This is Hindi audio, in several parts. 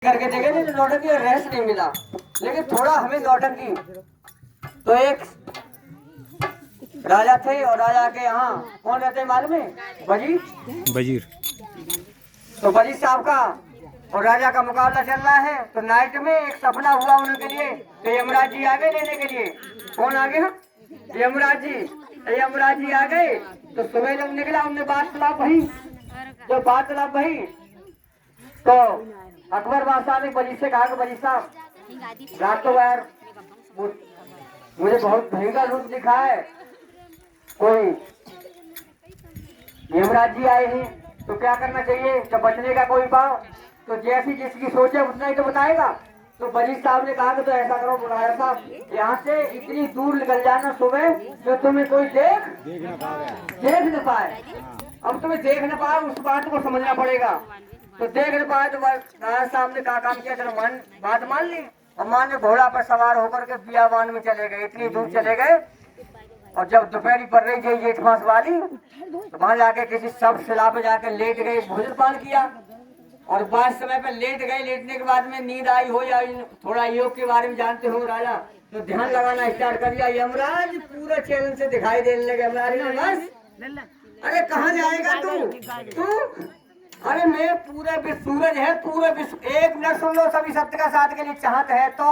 करके देखे थे नौटंकी का रेस्ट नहीं मिला, लेकिन थोड़ा हमें नौटंकी। तो एक राजा थे और राजा के यहाँ कौन रहते मालूम है? वजीर। वजीर। तो वजीर साहब का और राजा का मुकाबला चल रहा है। तो नाइट में एक सपना हुआ उनके लिए। तो यमराज जी आ गए लेने के लिए। कौन आ गए? यमराज जी। यमराज जी आ गए तो सुबह जब निकला उनने बात तलाब भई। जब बात तलाब भई तो अकबर बादशाह ने वजीर से कहा कि वजीर साहब, रात तो यार मुझे बहुत भयंकर रूप दिखा है, कोई यमराज जी आए हैं, तो क्या करना चाहिए? जब बचने का कोई पाओ तो जैसी जिसकी सोचे उतना ही तो बताएगा। तो वजीर साहब ने कहा कि तो ऐसा करो राजा साहब, यहाँ से इतनी दूर निकल जाना सुबह जो तुम्हें कोई देख न पाए। अब तुम्हें देख न पाए उस बात को समझना पड़ेगा। तो देख न पाए तो राजा साहब ने कहा काम किया, चलो बात मान ली। और मान ने घोड़ा पर सवार होकर के बियाबान में चले गए। इतनी दूर चले गए और जब दोपहरी पड़ रही थी जेठ मास वाली, तो वहां जाके किसी सब शिला पे जाके लेट गए, भोजन पान किया और बाद समय पे लेट गए। लेटने के बाद में नींद आई हो या थोड़ा योग के बारे में जानते हो राजा, तो ध्यान लगाना स्टार्ट कर दिया। यमराज पूरे चैनल से दिखाई देने लगे। यमराज ने बस, अरे कहाँ जाएगा तू? अरे मैं पूरे विश्व, सूरज है पूरे विश्व, एक मिनट सुन लो सभी, सत्य का साथ के लिए चाहत है तो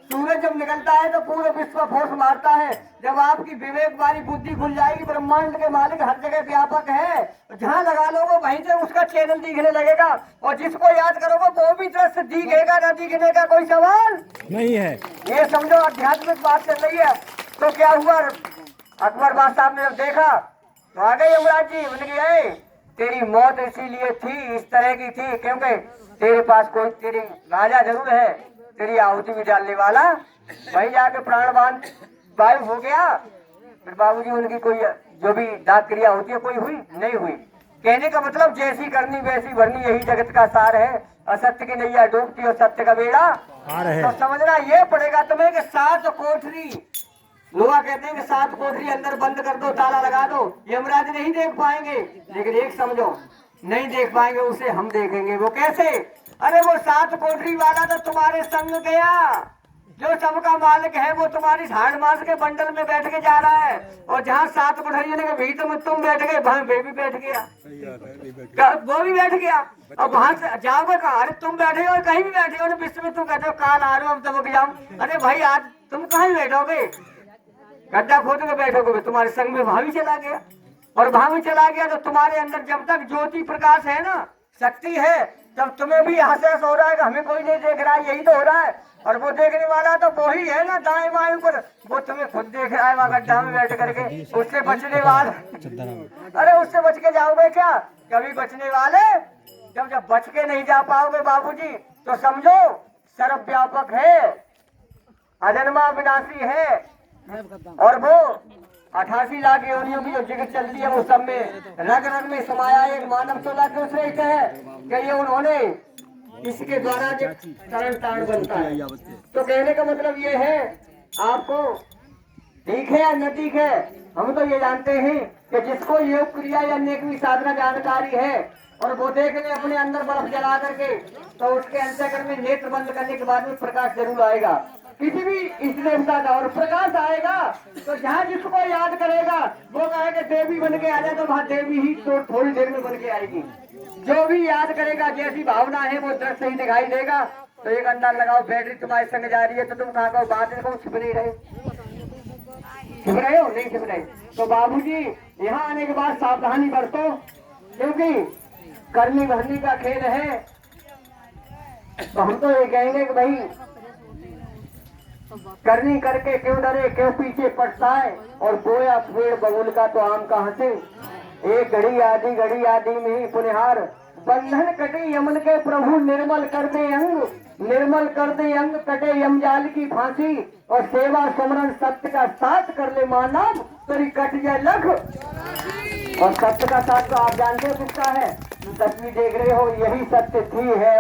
सूरज जब निकलता है तो पूरे विश्व का फोर्स मारता है। जब आपकी विवेक वाली बुद्धि खुल जाएगी, ब्रह्मांड के मालिक हर जगह व्यापक है, जहाँ लगा लोगे वहीं से उसका चैनल दिखने लगेगा और जिसको याद करोगे वो भी तरह से दिखेगा, न दिखने का कोई सवाल नहीं है। ये समझो आध्यात्मिक बात चल रही है। तो क्या हुआ, अकबर बादशाह ने जब देखा तो आ गए यमराज जी। उनके तेरी मौत इसीलिए थी, इस तरह की थी क्योंकि तेरे पास कोई, तेरी राजा जरूर है, तेरी आहुति भी डालने वाला, वहीं जाके प्राणवान वायु हो गया। फिर बाबूजी उनकी कोई जो भी दाग क्रिया होती है कोई हुई नहीं हुई। कहने का मतलब जैसी करनी वैसी भरनी, यही जगत का सार है। असत्य की नैया डूबती और सत्य का बेड़ा पार है। तो समझना ये पड़ेगा तुम्हें कि 7 कोठरी, लोग कहते हैं कि 7 कोठरी अंदर बंद कर दो, ताला लगा दो, यमराज नहीं देख पाएंगे। लेकिन एक समझो, नहीं देख पाएंगे उसे हम देखेंगे। वो कैसे? अरे वो 7 कोठरी वाला तो तुम्हारे संग गया, जो सबका मालिक है वो तुम्हारी झाड़ मास के बंडल में बैठ के जा रहा है। और जहाँ 7 कोठरियों के भीतर में तुम बैठ गए, वहां वे भी बैठ गया, वो भी बैठ गया। और वहां से जाओगे कहा? अरे तुम बैठे हो कहीं भी बैठे हो विश्व में, तुम कहते हो काल आ रहे हो, अब तब जाऊं। अरे भाई आज तुम कहाँ बैठोगे? गड्ढा खोद के बैठोगे, तुम्हारे संग में वहां भी चला गया। और वहां भी चला गया तो तुम्हारे अंदर जब तक ज्योति प्रकाश है ना, शक्ति है, जब तुम्हें भी हंस हो रहा है कि हमें कोई नहीं देख रहा है, यही तो हो रहा है। और वो देखने वाला तो वो ही है ना दाएं बाएं ऊपर, वो तुम्हें खुद देख रहा है वहां गड्ढा में बैठ करके। उससे बचने वाले, अरे उससे बच के जाओगे क्या? कभी बचने वाले जब बच के नहीं जा पाओगे बाबूजी, तो समझो सर्वव्यापक है, अजन्मा विनाशी है। और वो 88 लाख योनियों की जो जगत चलती है वो सब में रग रग में समाया एक मानव सोला क्यों श्रेष्ठ है कि ये उन्होंने इसके द्वारा जो तरण तारण बनता है। तो कहने का मतलब ये है, आपको ठीक है या न ठीक है, हम तो ये जानते हैं कि जिसको योग क्रिया या नेकी साधना जानकारी है और वो देख ले अपने अंदर बर्फ जला करके, तो उसके अंतःकरण में नेत्र बंद करने के बाद में प्रकाश जरूर आएगा किसी भी इष्ट देवता का। और प्रकाश आएगा तो जहाँ जिसको याद करेगा वो कहेगा देवी बन के आ जाए, तो वहाँ देवी ही तो थोड़ी देर में बन के आएगी। जो भी याद करेगा, जैसी भावना है वो दृश्य ही दिखाई देगा। तो एक अंदाज लगाओ, बैटरी तुम्हारे संग जा रही है तो तुम कहाँ कहो बात को छिप नहीं रहे, छिप रहे हो नहीं छिप रहे। तो बाबूजी यहाँ आने के बाद सावधानी बरतो, क्योंकि करनी भरनी का खेल है। तो हम तो ये कहेंगे कि भाई करनी करके क्यों डरे, क्यों पीछे पड़ता है। और बोया पेड़ बबूल का तो आम कहाँ से, एक घड़ी आदि में ही पुनिहार, बंधन कटे यमन के प्रभु निर्मल कर दे अंग, निर्मल कर दे अंग, कटे यमजाल की फांसी। और सेवा सुमरन सत्य का साथ कर ले मानव, तेरी कट जाए लख। और सत्य का साथ तो आप जानते हो किसका है, तस्वीर देख रहे हो, यही सत्य थी है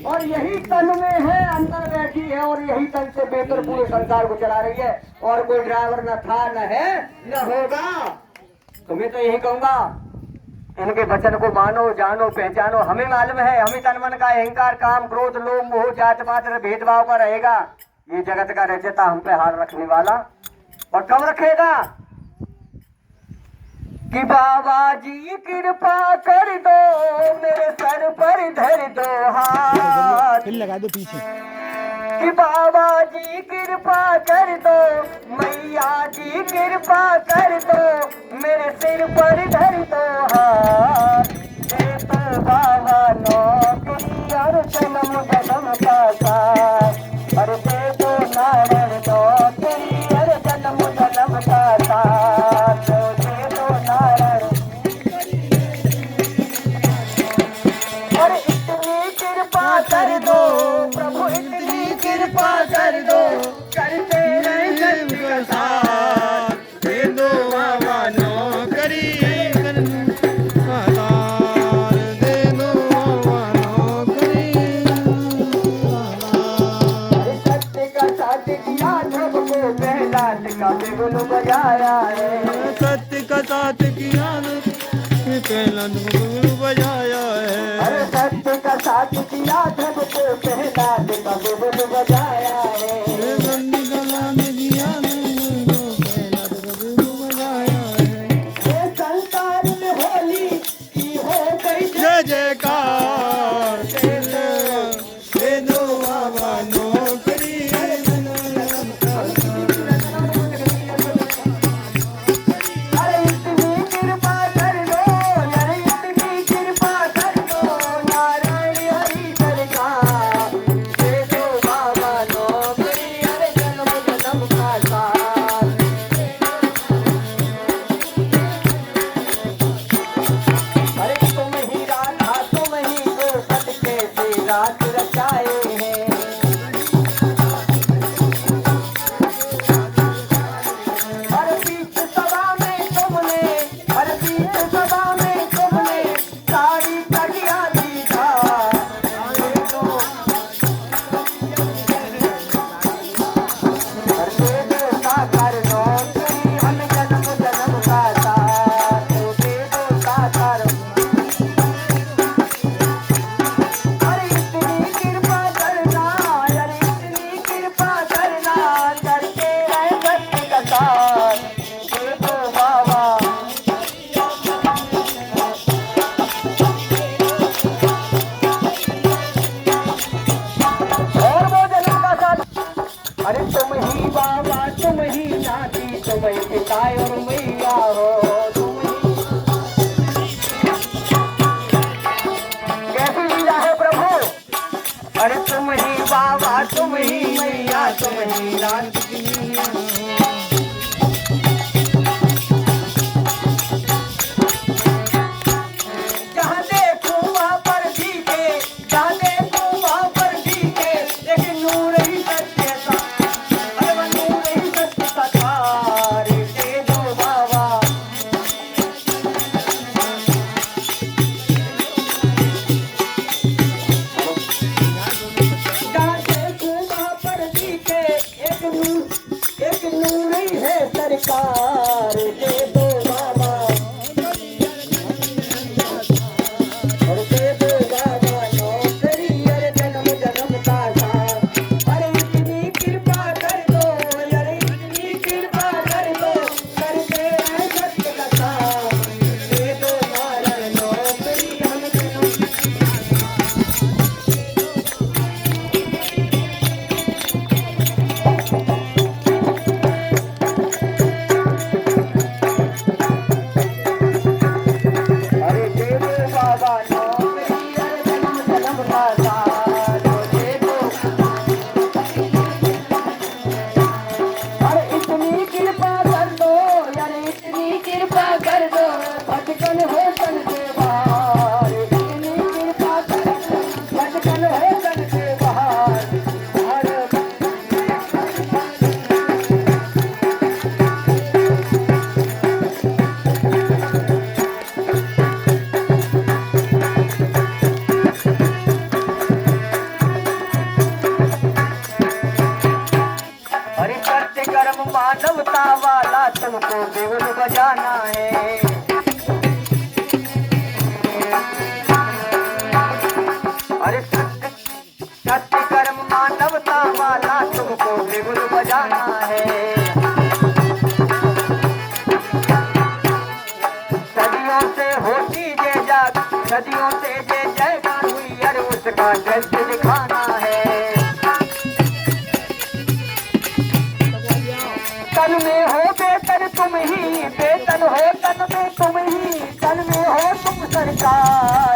और यही तन में है, अंदर बैठी है और यही तन से बेहतर पूरे संसार को चला रही है। और कोई ड्राइवर न था, न है, न होगा। तुम्हें तो यही कहूंगा, इनके वचन को मानो, जानो, पहचानो। हमें मालूम है, हमें तन मन का अहंकार, काम, क्रोध, लोभ, मोह, जात पात भेदभाव का रहेगा। ये जगत का रचयिता हम पे हाथ रखने वाला और कब रखेगा कि बाबा जी कृपा कर दो, मेरे सर पर धर दो हाथ, फिर लगा दो पीछे कि बाबा जी कृपा कर दो, मैया जी कृपा कर दो, मेरे सिर पर धर दो हाथ। दे तो बाबा नौकरी और जन्म जन्म का साथ, और दे दो नारायण नौकरी और जन्म जन्म का साथ, दे दो नारायण। और इतनी कृपा कर दो प्रभु, इतनी कृपा कर दो, करते रहे सबका साथ। दे दो बाबा नौकरी दे दो बाबा नौकरी। सत्य का साथ किया सबको, प्रहलाद का बिगुल बजाया है। सत्य का साथ किया प्रहलाद को बजाया है। अरे सत्य का साथ किया सबको, प्रहलाद का बिगुल बजाया है। ये संसार में होली की हो गई जय जयकार दे दो बाबा नौकरी। अरे इतनी कृपा कर दो, अरे इतनी कृपा कर दो, नारायण हरि सरकार। दे दो बाबा नौकरी, अरे जन्म जन्म का साथ। अरे तुम ही राधा, तुम ही को सत्य से रात रचाए हैं। हर बीच सभा में तुमने, हर बीच सभा में तुमने सारी कटिया दीधा। दे दो, दे दो साकार नौकरी, हम जन्म जन्म का साथ, दे दो साकार। अरे इतनी कृपा करना, अरे इतनी कृपा करना, करके रहे सत्य का साथ। दे दो बाबा। और वो जन्म का साथ। अरे तुम ही बाबा, तुम ही नाती, तुम ही पिता और मैया हो, तुम ही। कैसी लीला है प्रभु। अरे तुम ही बाबा, तुम ही मैया, तुम ही नाती। जहाँ देखूं वहाँ पर दिखे, जहाँ देखूं वहाँ पर दिखे, लेकिन नूर ही सत्य का, अरे वह नूर ही सत्य का तार। दे दो बाबा। जहाँ देखूं वहाँ पर दिखे, एक नूर ही है सरकार। दे दो बाबा। और दे दो बाबा नौकरी, अरे जन्म जन्म का साथ। अरे इतनी कृपा कर दो, अरे इतनी कृपा कर दो, करते हैं सत्य का साथ। दे दो नारायण नौकरी, हम जन्म। अरे दे दो बाबा नौकरी, अरे जन्म जन्म का साथ। दे दो। अरे इतनी कृपा कर दो, अरे इतनी कृपा कर दो, भटकन हो सन से बाहर। इतनी कृपा कर दो, भटकन हो सन से बाहर। अरे अरे सत्य कर्म मानवता वाला तुमको देवल बजाना है। मानवता वाला तुमको बिगुल बजाना है। सदियों से होती जय जाग, सदियों से जय जयकार हुई, अरे उसका जल्द दिखाना है। तन में हो बेतन तुम ही, बेतन हो तन में तुम ही, तन में हो तुम सरकार।